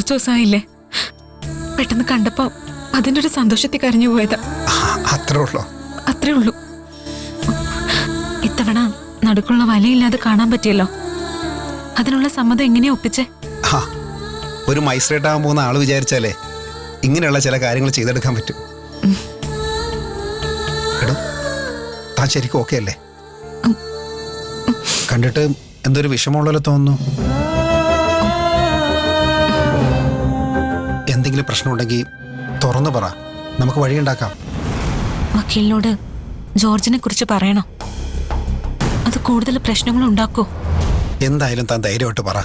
കുറച്ചു ദിവസമായില്ലേ, പെട്ടെന്ന് കണ്ടപ്പോ അതിൻ്റെ ഒരു സന്തോഷത്തിൽ കരഞ്ഞു പോയതാ. അത്രേ ഉള്ളൂ. ഇത്തവണ നടുക്കുള്ള വലയില്ലാതെ കാണാൻ പറ്റിയല്ലോ. അതിനുള്ള സമ്മതം എങ്ങനെയാ ഒപ്പിച്ചേ? ഒരു മൈസ്ട്രേറ്റ് ആകാൻ പോകുന്ന ആള് വിചാരിച്ചാലേ ഇങ്ങനെയുള്ള ചില കാര്യങ്ങൾ ചെയ്തെടുക്കാൻ പറ്റും. എടോ, താൻ ശരിക്കും ഓക്കെ അല്ലേ? കണ്ടിട്ട് എന്തൊരു വിഷമമുള്ളല്ലോ തോന്നുന്നു. എന്തെങ്കിലും പ്രശ്നമുണ്ടെങ്കിൽ തുറന്നു പറ, നമുക്ക് വഴിയുണ്ടാക്കാം. വക്കീലിനോട് ജോർജിനെ കുറിച്ച് പറയണം. അത് കൂടുതൽ പ്രശ്നങ്ങൾ ഉണ്ടാക്കോ? എന്തായാലും താൻ ധൈര്യമായിട്ട് പറ.